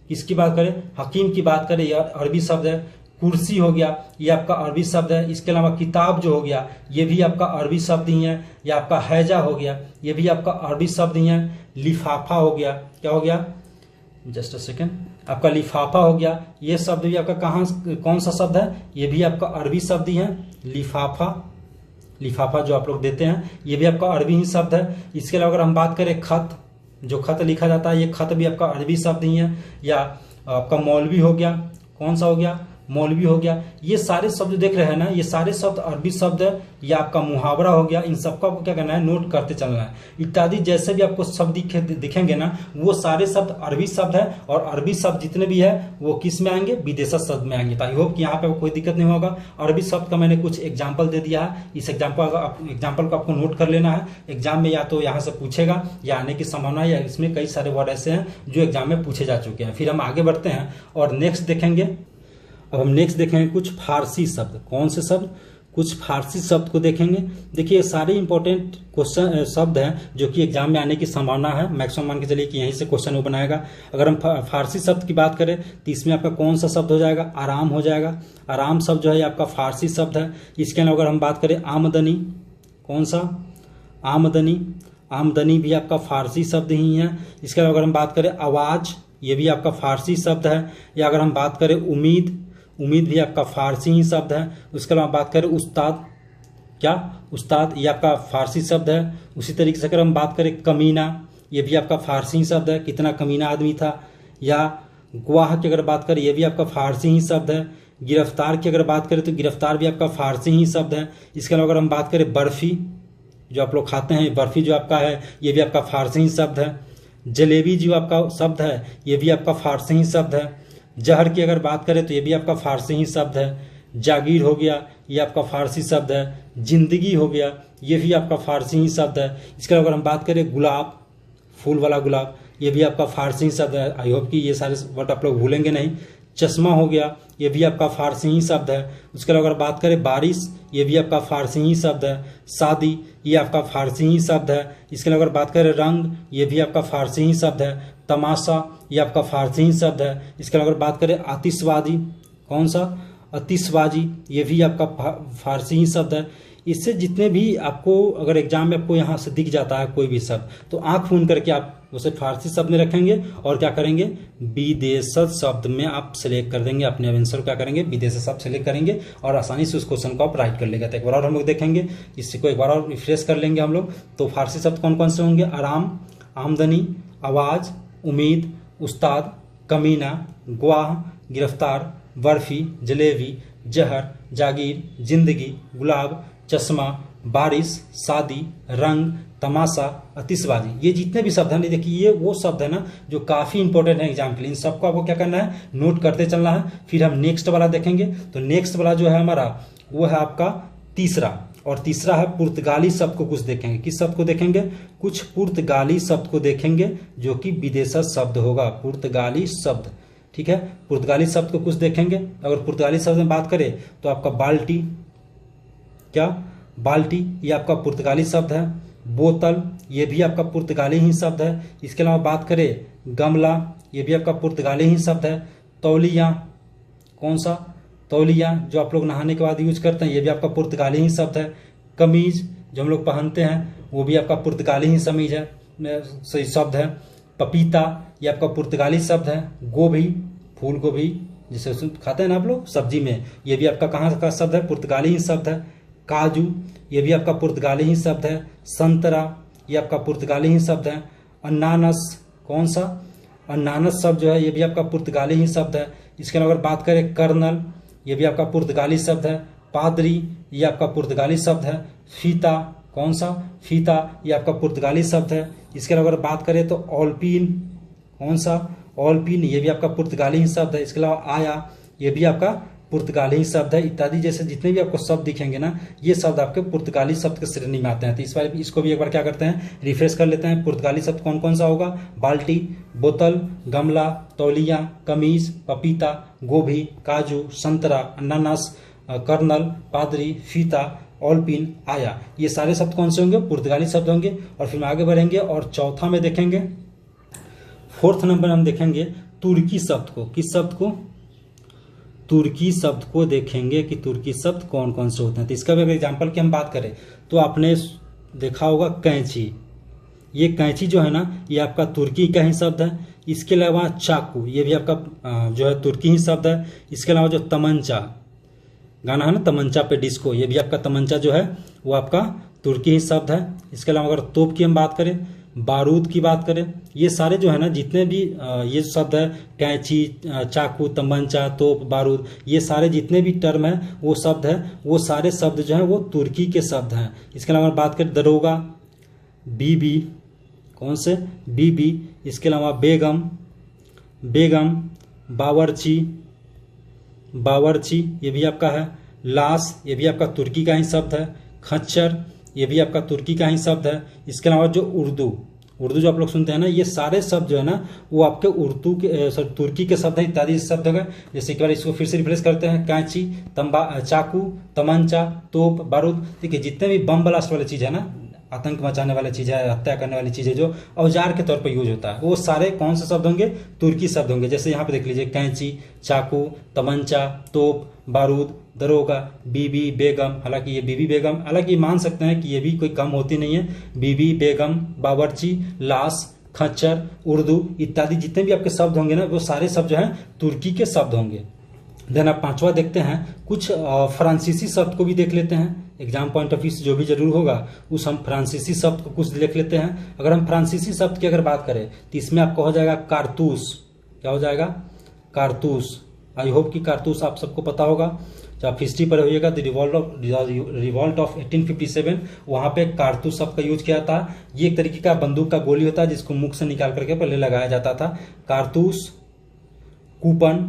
किसकी बात करें? हकीम की बात करें, यह अरबी शब्द है। कुर्सी हो गया, ये आपका अरबी शब्द है। इसके अलावा किताब जो हो गया ये भी आपका अरबी शब्द ही है। या आपका हैजा हो गया, ये भी आपका अरबी शब्द ही है। लिफाफा हो गया, क्या हो गया? जस्ट अ सेकेंड, आपका लिफाफा हो गया। ये शब्द भी आपका कौन सा शब्द है? ये भी आपका अरबी शब्द ही है। लिफाफा जो आप लोग देते हैं ये भी आपका अरबी ही शब्द है। इसके अलावा अगर हम बात करें खत, जो खत लिखा जाता है ये खत भी आपका अरबी शब्द ही है। या आपका मौलवी हो गया, कौन सा हो गया? मौलवी हो गया। ये सारे शब्द देख रहे हैं ना, ये सारे शब्द अरबी शब्द है, या आपका मुहावरा हो गया। इन सबका आपको क्या करना है, नोट करते चलना है। इत्यादि जैसे भी आपको शब्द दिखेंगे ना, वो सारे शब्द अरबी शब्द है, और अरबी शब्द जितने भी है वो किस में आएंगे, विदेशज शब्द में आएंगे। तो आई होप कि यहाँ पे कोई दिक्कत नहीं होगा। अरबी शब्द का मैंने कुछ एग्जाम्पल दे दिया है, इस एग्जाम्पल को आपको नोट कर लेना है। एग्जाम में या तो यहाँ से पूछेगा या आने की संभावना, या इसमें कई सारे वर्ड ऐसे हैं जो एग्जाम में पूछे जा चुके हैं। फिर हम आगे बढ़ते हैं और नेक्स्ट देखेंगे। अब हम नेक्स्ट देखेंगे कुछ फारसी शब्द। कौन से शब्द, कुछ फारसी शब्द को देखेंगे। देखिए सारे इंपॉर्टेंट क्वेश्चन शब्द हैं जो कि एग्जाम में आने की संभावना है। मैक्सिमम मान के चलिए कि यहीं से क्वेश्चन वो बनाएगा। अगर हम फारसी शब्द की बात करें तो इसमें आपका कौन सा शब्द हो जाएगा, आराम हो जाएगा। आराम शब्द जो है आपका फारसी शब्द है। इसके अलावा अगर हम बात करें आमदनी, कौन सा, आमदनी, आमदनी भी आपका फारसी शब्द ही है। इसके अलावा अगर हम बात करें आवाज, ये भी आपका फारसी शब्द है। या अगर हम बात करें उम्मीद, उम्मीद भी आपका फारसी ही शब्द है। उसके अलावा बात करें उस्ताद, क्या, उस्ताद, ये आपका फारसी शब्द है। उसी तरीके से अगर हम बात करें कमीना, ये भी आपका फारसी शब्द है, कितना कमीना आदमी था। या गवाह की अगर बात करें, ये भी आपका फारसी ही शब्द है। गिरफ्तार की अगर बात करें तो गिरफ्तार भी आपका फारसी ही शब्द है। इसके अलावा अगर हम बात करें बर्फी, जो आप लोग खाते हैं, बर्फी जो आपका है ये भी आपका फारसी ही शब्द है। जलेबी जो आपका शब्द है ये भी आपका फारसी ही शब्द है। जहर की अगर बात करें तो ये भी आपका फारसी ही शब्द है। जागीर हो गया, ये आपका फारसी शब्द है। जिंदगी हो गया, ये भी आपका फारसी ही शब्द है। इसके अलावा अगर हम बात करें गुलाब, फूल वाला गुलाब, ये भी आपका फारसी ही शब्द है। आई होप कि ये सारे वर्ड आप लोग भूलेंगे नहीं। चश्मा हो गया, ये भी आपका फारसी ही शब्द है। उसके अलावा अगर बात करें बारिश, ये भी आपका फारसी ही शब्द है। शादी, ये आपका फारसी ही शब्द है। इसके अलावा अगर बात करें रंग, ये भी आपका फारसी ही शब्द है। तमाशा, ये आपका फारसी ही शब्द है। इसके अलावा अगर बात करें आतिशबाजी, कौन सा, आतिशबाजी, ये भी आपका फारसी ही शब्द है। इससे जितने भी आपको अगर एग्जाम में आपको यहाँ से दिख जाता है कोई भी शब्द, तो आंख मूंद करके आप उसे फारसी शब्द में रखेंगे और क्या करेंगे, विदेशज शब्द में आप सिलेक्ट कर देंगे। अपने आंसर क्या करेंगे, विदेशज शब्द सिलेक्ट करेंगे और आसानी से उस क्वेश्चन को आप राइट कर लेंगे। तो एक बार और हम लोग देखेंगे, इसी को एक बार और रिफ्रेश कर लेंगे हम लोग। तो फारसी शब्द कौन कौन से होंगे, आराम, आमदनी, आवाज, उम्मीद, उस्ताद, कमीना, गवाह, गिरफ्तार, बर्फी, जलेबी, जहर, जागीर, जिंदगी, गुलाब, चश्मा, बारिश, शादी, रंग, तमाशा, आतिशबाजी। ये जितने भी शब्द हैं, देखिए ये वो शब्द है ना जो काफी इंपॉर्टेंट है एग्जाम के लिए। इन सबको आपको क्या करना है, नोट करते चलना है। फिर हम नेक्स्ट वाला देखेंगे। तो नेक्स्ट वाला जो है हमारा वो है आपका तीसरा, और तीसरा है पुर्तगाली शब्द को कुछ देखेंगे। किस शब्द को देखेंगे, कुछ पुर्तगाली शब्द को देखेंगे जो कि विदेशज शब्द होगा, पुर्तगाली शब्द। ठीक है, पुर्तगाली शब्द को कुछ देखेंगे। अगर पुर्तगाली शब्द में बात करें तो आपका बाल्टी, क्या, बाल्टी, ये आपका पुर्तगाली शब्द है। बोतल, ये भी आपका पुर्तगाली ही शब्द है। इसके अलावा बात करें गमला, ये भी आपका पुर्तगाली ही शब्द है। तौलिया, कौन सा, तौलिया जो आप लोग नहाने के बाद यूज करते हैं, ये भी आपका पुर्तगाली ही शब्द है। कमीज जो हम लोग पहनते हैं वो भी आपका पुर्तगाली ही समीज है, सही शब्द है। पपीता, ये आपका पुर्तगाली शब्द है। गोभी, फूल गोभी जिसे खाते हैं ना आप लोग सब्जी में, ये भी आपका कहाँ का शब्द है, पुर्तगाली ही शब्द है। काजू, ये भी आपका पुर्तगाली ही शब्द है। संतरा, ये आपका पुर्तगाली ही शब्द है। अनानस, कौन सा, अनानस शब्द जो है ये भी आपका पुर्तगाली ही शब्द है। इसके अलावा अगर बात करें कर्नल, ये भी आपका पुर्तगाली शब्द है। पादरी, ये आपका पुर्तगाली शब्द है। फीता, कौन सा, फीता, ये आपका पुर्तगाली शब्द है। इसके अलावा अगर बात करें तो ऑलपीन, कौन सा, ऑलपीन, ये भी आपका पुर्तगाली ही शब्द है। इसके अलावा आया, ये भी आपका पुर्तगाली ही शब्द है। इत्यादि जैसे जितने भी आपको शब्द दिखेंगे ना, ये शब्द आपके पुर्तगाली शब्द के श्रेणी में आते हैं। तो इस बार इसको भी एक बार क्या करते हैं, रिफ्रेश कर लेते हैं। पुर्तगाली शब्द कौन कौन सा होगा, बाल्टी, बोतल, गमला, तौलिया, कमीज, पपीता, गोभी, काजू, संतरा, अनानास, कर्नल, पादरी, फीता, ऑलपीन, आया। ये सारे शब्द कौन से होंगे, पुर्तगाली शब्द होंगे। और फिर आगे बढ़ेंगे और चौथा में देखेंगे, फोर्थ नंबर हम देखेंगे तुर्की शब्द को। किस शब्द को, तुर्की शब्द को देखेंगे कि तुर्की शब्द कौन कौन से होते हैं। तो इसका भी अगर एग्जाम्पल की हम बात करें तो आपने देखा होगा कैंची, ये कैंची जो है ना ये आपका तुर्की का ही शब्द है। इसके अलावा चाकू, ये भी आपका जो है तुर्की ही शब्द है। इसके अलावा जो तमंचा, गाना है ना तमंचा पे डिस्को, ये भी आपका तमंचा जो है वो आपका तुर्की ही शब्द है। इसके अलावा अगर तोप की हम बात करें, बारूद की बात करें, ये सारे जो है ना जितने भी ये शब्द है, कैंची, चाकू, तमंचा, तोप, बारूद, ये सारे जितने भी टर्म है वो शब्द है, वो सारे शब्द जो है वो तुर्की के शब्द हैं। इसके अलावा बात करें दरोगा, बीबी, कौन से बीबी, इसके अलावा बेगम, बेगम, बावर्ची, बावर्ची ये भी आपका है, लाश ये भी आपका तुर्की का ही शब्द है, खच्चर ये भी आपका तुर्की का ही शब्द है। इसके अलावा जो उर्दू, उर्दू जो आप लोग सुनते हैं ना, ये सारे शब्द जो है ना वो आपके उर्दू के तुर्की के शब्द हैं, इत्यादि शब्द है। जैसे एक बार इसको फिर से रिफ्रेश करते हैं, कैंची, चाकू, तमंचा, तोप, बारूद। देखिए जितने भी बम ब्लास्ट वाली चीज है ना, आतंक मचाने वाली चीज है, हत्या करने वाली चीज है, जो औजार के तौर पर यूज होता है, वो सारे कौन से शब्द होंगे, तुर्की शब्द होंगे। जैसे यहाँ पे देख लीजिए, कैंची, चाकू, तमंचा, तोप, बारूद, दरोगा, बीबी, बेगम। हालांकि ये बीबी बेगम, हालांकि मान सकते हैं कि ये भी कोई कम होती नहीं है। बीबी, बेगम, बावर्ची, लाश, खच्चर, उर्दू इत्यादि जितने भी आपके शब्द होंगे ना, वो सारे शब्द जो हैं तुर्की के शब्द होंगे। देन आप पांचवा देखते हैं, कुछ फ्रांसीसी शब्द को भी देख लेते हैं। एग्जाम पॉइंट ऑफ व्यू से जो भी जरूर होगा उस हम फ्रांसीसी शब्द को कुछ देख लेते हैं। अगर हम फ्रांसीसी शब्द की अगर बात करें तो इसमें आपका हो जाएगा कारतूस। क्या हो जाएगा, कारतूस। आई होप कि कारतूस आप सबको पता होगा। जब आप हिस्ट्री पर होइएगा तो रिवॉल्ट ऑफ 1857 वहां पे कारतूस शब्द का यूज किया था। ये एक तरीके का बंदूक का गोली होता है जिसको मुख से निकाल करके पहले लगाया जाता था। कारतूस, कूपन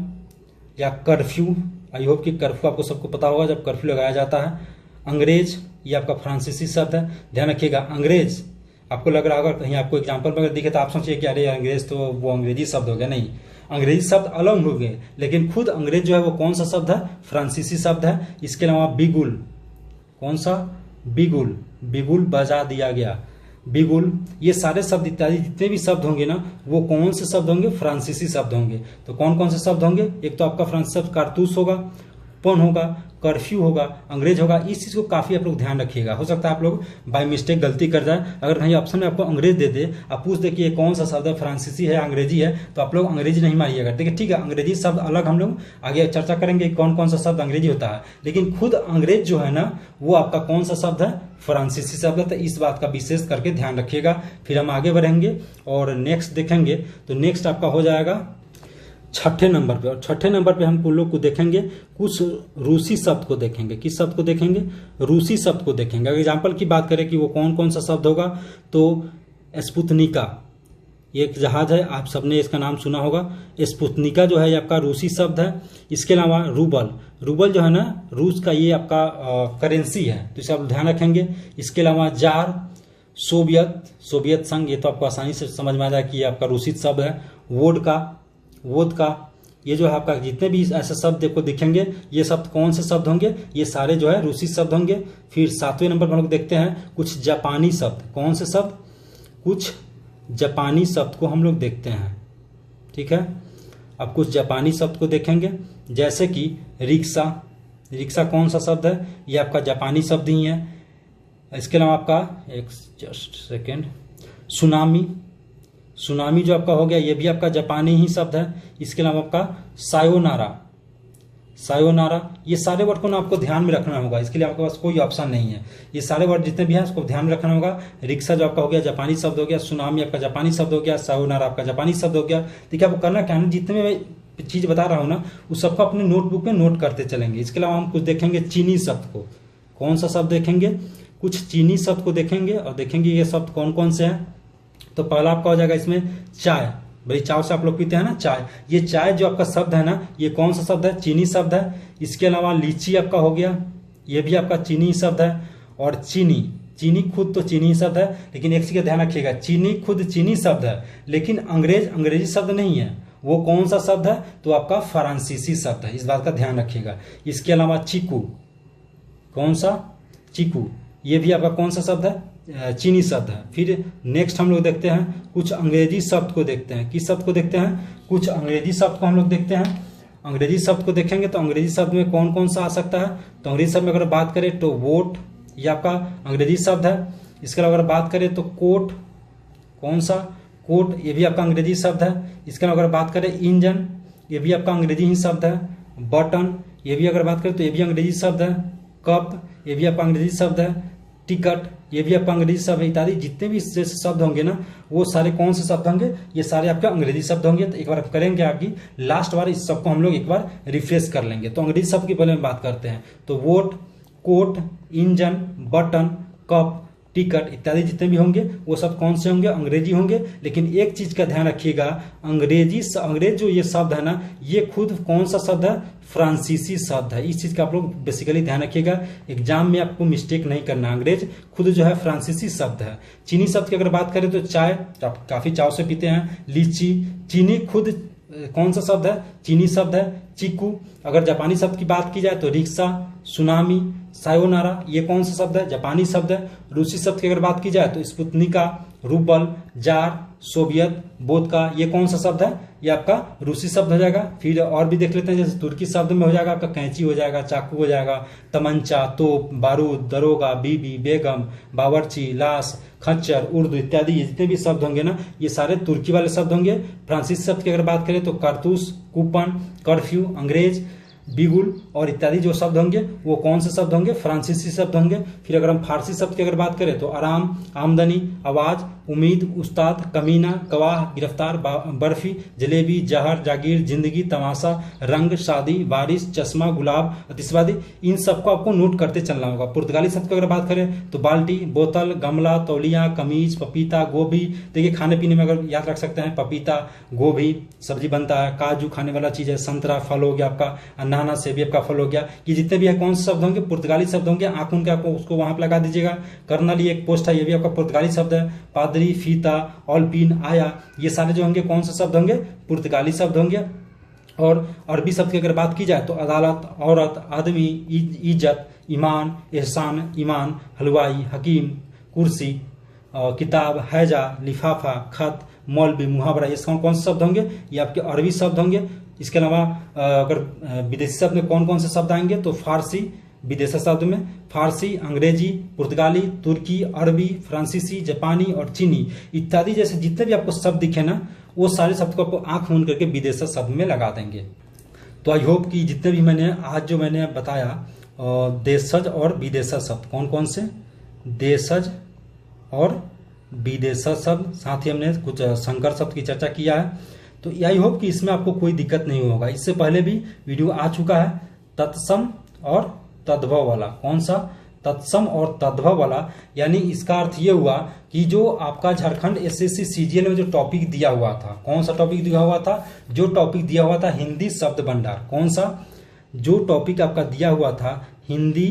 या कर्फ्यू। आई होप कि कर्फ्यू आपको सबको पता होगा, जब कर्फ्यू लगाया जाता है। अंग्रेज, ये आपका फ्रांसीसी शब्द है, ध्यान रखिएगा। अंग्रेज आपको लग रहा होगा कहीं आपको एग्जाम्पल में अगर दिखे तो आप सोचिए कि अरे अंग्रेज तो वो अंग्रेजी शब्द हो गया। नहीं, अंग्रेजी शब्द अलग हो गए, लेकिन खुद अंग्रेज जो है वो कौन सा शब्द है, फ्रांसीसी शब्द है। इसके अलावा बिगुल, कौन सा, बिगुल, बिगुल बजा दिया गया, बिगुल। ये सारे शब्द इत्यादि जितने भी शब्द होंगे ना वो कौन से शब्द होंगे, फ्रांसीसी शब्द होंगे। तो कौन कौन से शब्द होंगे, एक तो आपका फ्रांसीसी शब्द कारतूस होगा, पन होगा, कर्फ्यू होगा, अंग्रेज होगा। इस चीज को काफी आप लोग ध्यान रखिएगा। हो सकता है आप लोग बाय मिस्टेक गलती कर जाए, अगर कहीं ऑप्शन में आपको अंग्रेज दे दे, आप पूछ दे कि ये कौन सा शब्द है, फ्रांसीसी है, अंग्रेजी है, तो आप लोग अंग्रेजी नहीं मारिएगा। देखिए ठीक है, अंग्रेजी शब्द अलग हम लोग आगे चर्चा करेंगे कौन कौन सा शब्द अंग्रेजी होता है, लेकिन खुद अंग्रेज जो है ना वो आपका कौन सा शब्द है, फ्रांसीसी शब्द है। तो इस बात का विशेष करके ध्यान रखिएगा। फिर हम आगे बढ़ेंगे और नेक्स्ट देखेंगे। तो नेक्स्ट आपका हो जाएगा छठे नंबर पे, और छठे नंबर पे हम लोग को देखेंगे कुछ रूसी शब्द को देखेंगे। किस शब्द को देखेंगे, रूसी शब्द को देखेंगे। अगर एग्जाम्पल की बात करें कि वो कौन कौन सा शब्द होगा, तो स्पुतनिका, ये एक जहाज है, आप सबने इसका नाम सुना होगा। स्पुतनिका जो है ये आपका रूसी शब्द है। इसके अलावा रूबल, रूबल जो है ना रूस का ये आपका करेंसी है, तो इसे आप ध्यान रखेंगे। इसके अलावा जार, सोवियत, सोवियत संघ, ये तो आपको आसानी से समझ में आ जाए कि ये आपका रूसी शब्द है। वोडका, वोदका, ये जो है आपका जितने भी ऐसे शब्द को दिखेंगे ये शब्द कौन से शब्द होंगे, ये सारे जो है रूसी शब्द होंगे। फिर सातवें नंबर पर हम लोग देखते हैं कुछ जापानी शब्द। कौन से शब्द, कुछ जापानी शब्द को हम लोग देखते हैं। ठीक है, अब कुछ जापानी शब्द को देखेंगे, जैसे कि रिक्शा। रिक्शा कौन सा शब्द है, ये आपका जापानी शब्द ही है। इसके अलावा आपका एक जस्ट सेकेंड, सुनामी, सुनामी जो आपका हो गया ये भी आपका जापानी ही शब्द है। इसके अलावा आपका सायोनारा, सायोनारा, ये सारे वर्ड को ना आपको ध्यान में रखना होगा, इसके लिए आपके पास कोई ऑप्शन नहीं है। ये सारे वर्ड जितने भी हैं उसको ध्यान में रखना होगा। रिक्शा जो आपका हो गया जापानी शब्द हो गया, सुनामी आपका जापानी शब्द हो गया, सायोनारा आपका जापानी शब्द हो गया। देखिए आपको करना क्या है, जितने मैं चीज बता रहा हूँ ना उस सबको अपने नोटबुक में नोट करते चलेंगे। इसके अलावा हम कुछ देखेंगे चीनी शब्द को। कौन सा शब्द देखेंगे, कुछ चीनी शब्द को देखेंगे और देखेंगे ये शब्द कौन कौन से हैं। तो पहला आपका हो जाएगा इसमें चाय, बड़ी चाव से आप लोग पीते हैं ना चाय, ये चाय जो आपका शब्द है ना ये कौन सा शब्द है, चीनी शब्द है। इसके अलावा लीची आपका हो गया, ये भी आपका चीनी शब्द है। और चीनी, चीनी खुद तो चीनी शब्द है, लेकिन एक चीज का ध्यान रखिएगा, चीनी खुद चीनी शब्द है, लेकिन अंग्रेज अंग्रेजी शब्द नहीं है। वो कौन सा शब्द है, तो आपका फ्रांसीसी शब्द है, इस बात का ध्यान रखिएगा। इसके अलावा चीकू, कौन सा, चीकू, ये भी आपका कौन सा शब्द है, चीनी शब्द है। फिर नेक्स्ट हम लोग देखते हैं कुछ अंग्रेजी शब्द को देखते हैं। किस शब्द को देखते हैं, कुछ अंग्रेजी शब्द को हम लोग देखते हैं। अंग्रेजी शब्द को देखेंगे तो अंग्रेजी शब्द में कौन कौन सा आ सकता है, तो अंग्रेजी शब्द में अगर बात करें तो वोट, ये आपका अंग्रेजी शब्द है। इसके अलावा अगर बात करें तो कोट, कौन सा, कोट, ये भी आपका अंग्रेजी शब्द है। इसके अलावा अगर बात करें इंजन, ये भी आपका अंग्रेजी ही शब्द है। बटन, ये भी अगर बात करें तो ये भी अंग्रेजी शब्द है। कप, ये भी आपका अंग्रेजी शब्द है। टिकट, ये भी आपका अंग्रेजी शब्द है। इत्यादि जितने भी जैसे शब्द होंगे ना, वो सारे कौन से शब्द होंगे, ये सारे आपके अंग्रेजी शब्द होंगे। तो एक बार आप करेंगे आगे, लास्ट बार इस सबको हम लोग एक बार रिफ्रेश कर लेंगे। तो अंग्रेजी शब्द की पहले में बात करते हैं। तो vote, coat, engine, button, cup, ticket इत्यादि जितने भी होंगे वो सब कौन से होंगे, अंग्रेजी होंगे। लेकिन एक चीज का ध्यान रखिएगा, अंग्रेज जो ये शब्द है ना, ये खुद कौन सा शब्द है, फ्रांसीसी शब्द है। इस चीज का आप लोग बेसिकली ध्यान रखिएगा, एग्जाम में आपको मिस्टेक नहीं करना। अंग्रेज खुद जो है फ्रांसीसी शब्द है। चीनी शब्द की अगर बात करें तो चाय, आप काफी चाव से पीते हैं, लीची, चीनी खुद कौन सा शब्द है, चीनी शब्द है। चीकू, अगर जापानी शब्द की बात की जाए तो रिक्शा, सुनामी, सायोनारा, ये कौन सा शब्द है, जापानी शब्द है। रूसी शब्द की अगर बात की जाए तो स्पुतनिका, रूबल, जार, सोवियत, वोदका, ये कौन सा शब्द है, ये आपका रूसी शब्द हो जाएगा। फिर और भी देख लेते हैं, जैसे तुर्की शब्द में हो जाएगा आपका कैंची हो जाएगा, चाकू हो जाएगा, तमंचा, तोप, बारूद, दरोगा, बीबी, बेगम, बावर्ची, लाश, खच्चर, उर्दू इत्यादि ये जितने भी शब्द होंगे ना, ये सारे तुर्की वाले शब्द होंगे। फ्रांसीसी शब्द की अगर बात करें तो कारतूस, कूपन, कर्फ्यू, अंग्रेज, बिगुल और इत्यादि जो शब्द होंगे वो कौन से शब्द होंगे, फ्रांसीसी शब्द होंगे। फिर अगर हम फारसी शब्द की अगर बात करें तो आराम, आमदनी, आवाज, उम्मीद, उस्ताद, कमीना, गवाह, गिरफ्तार, बर्फी, जलेबी, जहर, जागीर, जिंदगी, तमाशा, रंग, शादी, बारिश, चश्मा, गुलाब, आतिशबाजी, इन सबको आपको नोट करते चलना होगा। पुर्तगाली शब्द की अगर बात करें तो बाल्टी, बोतल, गमला, तौलिया, कमीज, पपीता, गोभी। देखिए खाने पीने में अगर याद रख सकते हैं, पपीता, गोभी सब्जी बनता है, काजू खाने वाला चीज है, संतरा फल हो गया आपका, अनाना सेब आपका फल हो गया। ये जितने भी है कौन से शब्द होंगे, पुर्तगाली शब्द होंगे। आंख उनके आपको उसको वहां पर लगा दीजिएगा। कर्नल ये एक पोस्ट है, ये भी आपका पुर्तगाली शब्द है। पादरी, फीता, ऑलपीन, आया, ये सारे जो होंगे कौन से शब्द होंगे, पुर्तगाली शब्द होंगे। और अरबी शब्द की अगर बात की जाए तो अदालत, औरत, आदमी, इज्जत, ईमान, एहसान, ईमान, हलवाई, हकीम, कुर्सी, किताब, हैजा, लिफाफा, खत, मौलवी, मुहावरा, ये कौन से शब्द होंगे, ये आपके अरबी शब्द होंगे। इसके अलावा अगर विदेशी शब्द में कौन कौन से शब्द आएंगे तो फारसी, विदेशी शब्द में फारसी, अंग्रेजी, पुर्तगाली, तुर्की, अरबी, फ्रांसीसी, जापानी और चीनी इत्यादि जैसे जितने भी आपको शब्द दिखे ना, वो सारे शब्द को आपको आंख मूंद करके विदेशी शब्द में लगा देंगे। तो आई होप कि जितने भी मैंने बताया देशज और विदेशी शब्द कौन कौन से, देशज और विदेशी शब्द, साथ ही हमने कुछ संकर शब्द की चर्चा किया है। तो आई होप कि इसमें आपको कोई दिक्कत नहीं होगा। इससे पहले भी वीडियो आ चुका है तत्सम और तद्भव वाला। कौन सा, तत्सम और तद्भव वाला। यानी इसका अर्थ ये हुआ कि जो आपका झारखंड एसएससी सीजीएल में जो टॉपिक दिया हुआ था, कौन सा टॉपिक दिया हुआ था, जो टॉपिक दिया हुआ था हिंदी शब्द भंडार। कौन सा, जो टॉपिक आपका दिया हुआ था हिंदी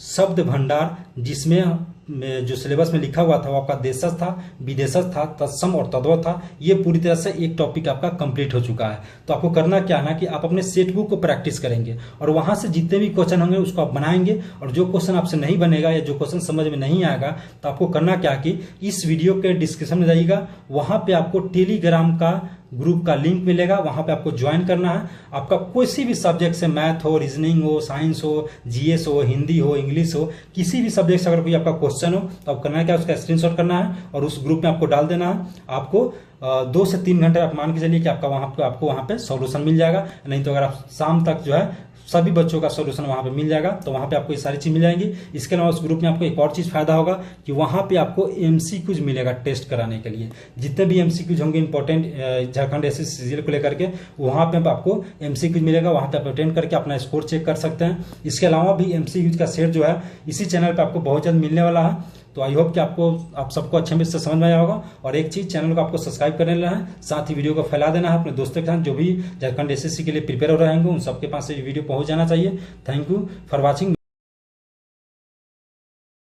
शब्द भंडार, जिसमें जो सिलेबस में लिखा हुआ था वो आपका देशज था, विदेशज था, तत्सम और तद्भव था। ये पूरी तरह से एक टॉपिक आपका कंप्लीट हो चुका है। तो आपको करना क्या है ना कि आप अपने सेट बुक को प्रैक्टिस करेंगे और वहां से जितने भी क्वेश्चन होंगे उसको आप बनाएंगे। और जो क्वेश्चन आपसे नहीं बनेगा या जो क्वेश्चन समझ में नहीं आएगा तो आपको करना क्या कि इस वीडियो के डिस्क्रिप्शन में जाइएगा, वहां पे आपको टेलीग्राम का ग्रुप का लिंक मिलेगा, वहां पे आपको ज्वाइन करना है। आपका कोई भी सब्जेक्ट से, मैथ हो, रीजनिंग हो, साइंस हो, जीएस हो, हिंदी हो, इंग्लिश हो, किसी भी सब्जेक्ट से अगर कोई आपका क्वेश्चन हो तो आप करना है क्या, उसका स्क्रीनशॉट करना है और उस ग्रुप में आपको डाल देना है। आपको 2 से 3 घंटे आप मान के चलिए कि आपको वहां पे सॉल्यूशन मिल जाएगा। नहीं तो अगर आप शाम तक जो है सभी बच्चों का सॉल्यूशन वहां पे मिल जाएगा, तो वहां पे आपको ये सारी चीज मिल जाएंगी। इसके अलावा उस ग्रुप में आपको एक और चीज फायदा होगा कि वहां पे आपको एमसीक्यूज मिलेगा टेस्ट कराने के लिए। जितने भी एमसीक्यूज होंगे इंपॉर्टेंट झारखंड एसएससी सीजीएल को लेकर के, वहां पे आपको एमसीक्यूज मिलेगा, वहां पे आप अटेंड करके अपना स्कोर चेक कर सकते हैं। इसके अलावा भी एमसीक्यूज का सेट जो है इसी चैनल पे आपको बहुत जल्द मिलने वाला है। तो आई होप कि आप सबको अच्छे से समझ में आया होगा। और एक चीज, चैनल को आपको सब्सक्राइब कर लेना है, साथ ही वीडियो को फैला देना है अपने दोस्तों के साथ, जो भी झारखंड एसएससी के लिए प्रिपेयर हो रहे होंगे उन सबके पास ये वीडियो पहुंच जाना चाहिए। Thank you for watching.